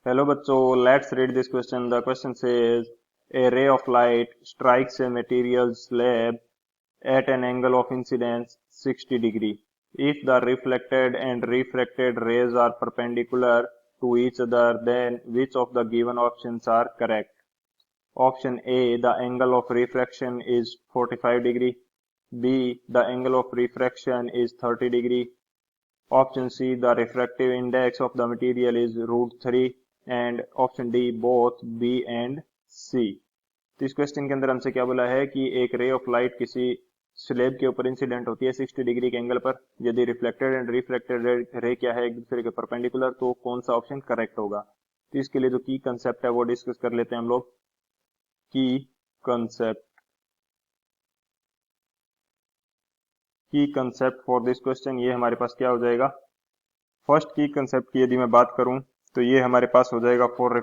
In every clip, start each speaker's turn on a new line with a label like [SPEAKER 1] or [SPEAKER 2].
[SPEAKER 1] Hello बच्चों, let's read this question. The question says a ray of light strikes a material slab at an angle of incidence 60 degree. If the reflected and refracted rays are perpendicular to each other, then which of the given options are correct? Option A, the angle of refraction is 45 degree. B, the angle of refraction is 30 degree. Option C, the refractive index of the material is √3. And option D both B and C. तो इस question के अंदर हमसे क्या बोला है कि एक रे ऑफ लाइट किसी स्लेब के ऊपर इंसिडेंट होती है 60 डिग्री के एंगल पर. यदि रिफ्लेक्टेड एंड रिफ्रैक्टेड रे क्या है एक दूसरे के परपेंडिकुलर, तो कौन सा ऑप्शन करेक्ट होगा. तो इसके लिए जो की कंसेप्ट है वो डिस्कस कर लेते हैं हम लोग. की कंसेप्ट फॉर दिस क्वेश्चन ये हमारे पास क्या हो जाएगा. फर्स्ट की कंसेप्ट की यदि मैं बात करूं तो ये हमारे पास हो जाएगा फॉर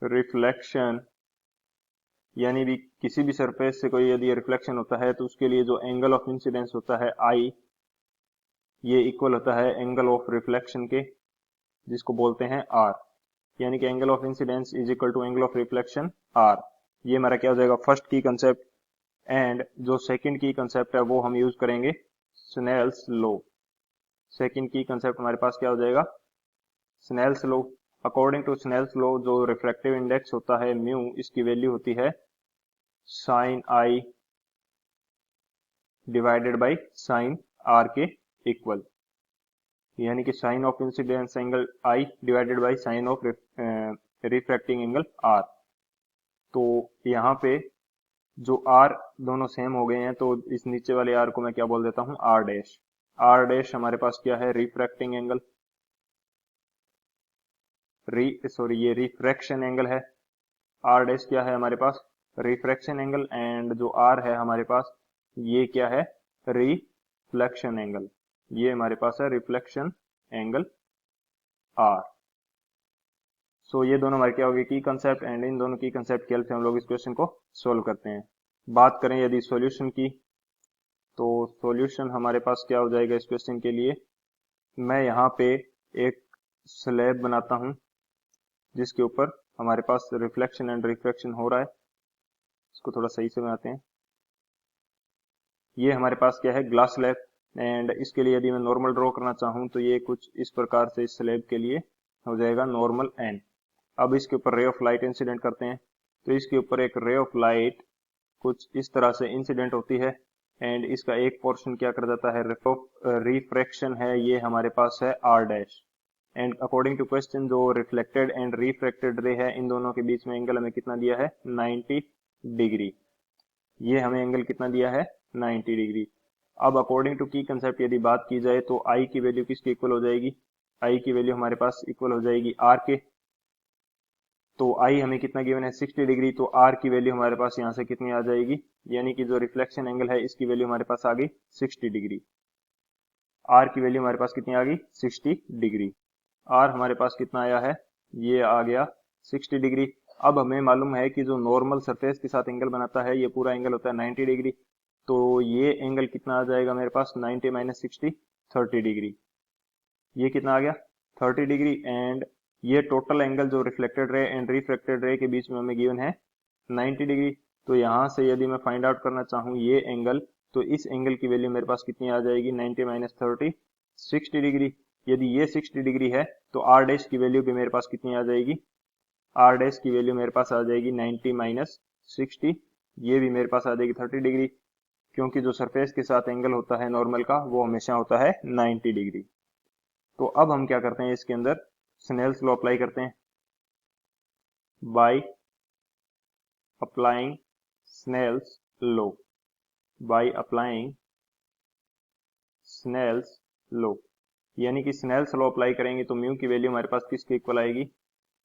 [SPEAKER 1] रिफ्लेक्शन यानी भी किसी भी सरफेस से कोई यदि रिफ्लेक्शन होता है तो उसके लिए जो एंगल ऑफ इंसिडेंस होता है आई, ये इक्वल होता है एंगल ऑफ रिफ्लेक्शन के, जिसको बोलते हैं आर. यानी कि angle of incidence is equal to angle of reflection r. ये हमारा क्या हो जाएगा फर्स्ट की कंसेप्ट. एंड जो सेकंड की कंसेप्ट है वो हम यूज करेंगे स्नेल्स लॉ. सेकंड की कंसेप्ट हमारे पास क्या हो जाएगा Snell's law. According to Snell's law जो रिफ्रैक्टिव इंडेक्स होता है म्यू, इसकी वैल्यू होती है sine i divided by sine r के इक्वल. यानी कि sine of incidence angle i divided by sine of refracting angle r. तो यहाँ पे जो आर दोनों सेम हो गए हैं, तो इस नीचे वाले आर को मैं क्या बोल देता हूँ आर डैश. आर डैश हमारे पास क्या है रिफ्रैक्टिंग एंगल, ये रिफ्रैक्शन एंगल है. आर डैश क्या है हमारे पास रिफ्रैक्शन एंगल. एंड जो आर है हमारे पास ये क्या है रिफ्लेक्शन एंगल. ये हमारे पास है रिफ्लेक्शन एंगल आर. सो ये दोनों हमारे क्या हो गए की कंसेप्ट. एंड इन दोनों की कंसेप्ट की हेल्प से हम लोग इस क्वेश्चन को सोल्व करते हैं. बात करें यदि सॉल्यूशन की, तो सॉल्यूशन हमारे पास क्या हो जाएगा इस क्वेश्चन के लिए. मैं यहाँ पे एक स्लैब बनाता हूँ जिसके ऊपर हमारे पास रिफ्लेक्शन एंड रिफ्रैक्शन हो रहा है. इसको थोड़ा सही से बनाते हैं. ये हमारे पास क्या है ग्लास स्लैब. एंड इसके लिए यदि मैं नॉर्मल ड्रॉ करना चाहूँ तो ये कुछ इस प्रकार से इस स्लैब के लिए हो जाएगा नॉर्मल एन. अब इसके ऊपर रे ऑफ लाइट इंसिडेंट करते हैं. तो इसके ऊपर एक रे ऑफ लाइट कुछ इस तरह से इंसिडेंट होती है. एंड इसका एक पोर्शन क्या कर जाता है रिफ्रैक्शन है, ये हमारे पास है r dash. And according to question जो रिफ्लेक्टेड एंड रिफ्रैक्टेड रे है इन दोनों के बीच में एंगल हमें कितना दिया है 90 डिग्री. ये हमें एंगल कितना दिया है 90 डिग्री. अब अकॉर्डिंग टू की कंसेप्ट यदि बात की जाए तो आई की वैल्यू किसकी इक्वल हो जाएगी. आई की वैल्यू हमारे पास इक्वल हो जाएगी आर के. तो आई हमें कितना गिवन है 60 डिग्री. तो आर की वैल्यू हमारे पास यहाँ से कितनी आ जाएगी, यानी कि जो रिफ्लेक्शन एंगल है इसकी वैल्यू हमारे पास आ गई 60 डिग्री. आर की वैल्यू हमारे पास कितनी आ गई 60 डिग्री. आर हमारे पास कितना आया है, ये आ गया 60 डिग्री. अब हमें मालूम है कि जो नॉर्मल सरफेस के साथ एंगल बनाता है ये पूरा एंगल होता है 90 डिग्री. तो ये एंगल कितना आ जाएगा मेरे पास 90 माइनस 60 30 डिग्री. ये कितना आ गया 30 डिग्री. एंड ये टोटल एंगल जो रिफ्लेक्टेड रे एंड रिफ्रैक्टेड रे के बीच में हमें गिवन है 90 डिग्री. तो यहाँ से यदि मैं फाइंड आउट करना चाहूँ ये एंगल, तो इस एंगल की वैल्यू मेरे पास कितनी आ जाएगी 90 माइनस 30 60 डिग्री. यदि ये 60 डिग्री है तो आर डैश की वैल्यू भी मेरे पास कितनी आ जाएगी, आर डैश की वैल्यू मेरे पास आ जाएगी 90 माइनस 60. ये भी मेरे पास आ जाएगी 30 डिग्री, क्योंकि जो सरफेस के साथ एंगल होता है नॉर्मल का वो हमेशा होता है 90 डिग्री. तो अब हम क्या करते हैं इसके अंदर स्नेल्स लॉ अप्लाई करते हैं. By applying Snell's law, by applying Snell's law, यानी कि स्नेल्स लॉ अप्लाई करेंगे तो म्यू की वैल्यू हमारे पास किसके इक्वल आएगी,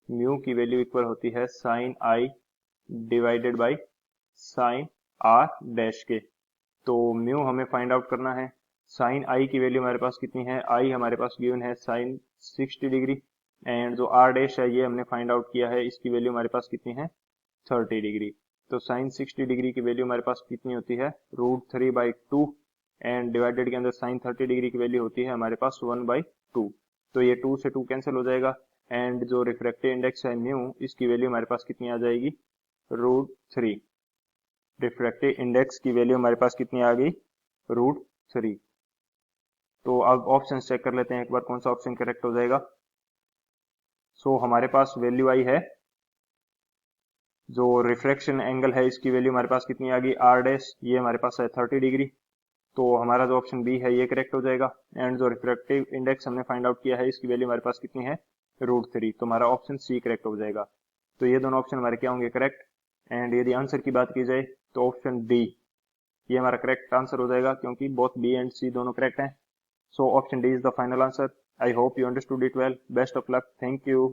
[SPEAKER 1] म्यू की वैल्यू इक्वल होती है sine i divided by sine r dash के. तो म्यू हमें फाइंड आउट करना है. साइन आई की वैल्यू हमारे पास कितनी है, आई हमारे पास गिवन है साइन 60 डिग्री. एंड जो आर डैश है ये हमने फाइंड आउट किया है, इसकी वैल्यू हमारे पास कितनी है 30 डिग्री. तो साइन 60 डिग्री की वैल्यू हमारे पास कितनी होती है √3/2. एंड डिवाइडेड के अंदर साइन 30 डिग्री की वैल्यू होती है हमारे पास 1/2. 2। तो ये 2 से 2 कैंसिल हो जाएगा एंड जो रिफ्रैक्टिव इंडेक्स है म्यू, इसकी वैल्यू हमारे पास कितनी आ जाएगी, √3। रिफ्रैक्टिव इंडेक्स की वैल्यू हमारे पास कितनी आ गई, √3। तो अब ऑप्शन चेक कर लेते हैं एक बार कौन सा ऑप्शन करेक्ट हो जाएगा। सो हमारे पास वैल्यू आई है, जो रिफ्रैक्शन एंगल है इसकी वैल्यू हमारे पास कितनी आ गई, आर डैश, ये हमारे पास है 30 डिग्री। तो हमारा जो ऑप्शन बी है ये करेक्ट हो जाएगा एंड जो रिफ्रैक्टिव इंडेक्स हमने फाइंड आउट किया है इसकी वैल्यू हमारे पास कितनी है, √3। तो हमारा ऑप्शन सी करेक्ट हो जाएगा। तो ये दोनों ऑप्शन हमारे क्या होंगे, करेक्ट। एंड यदि आंसर की बात की जाए तो ऑप्शन डी ये हमारा करेक्ट आंसर हो जाएगा, क्योंकि बोथ बी एंड सी दोनों करेक्ट हैं। So option D is the final answer. I hope you understood it well. Best of luck. Thank you.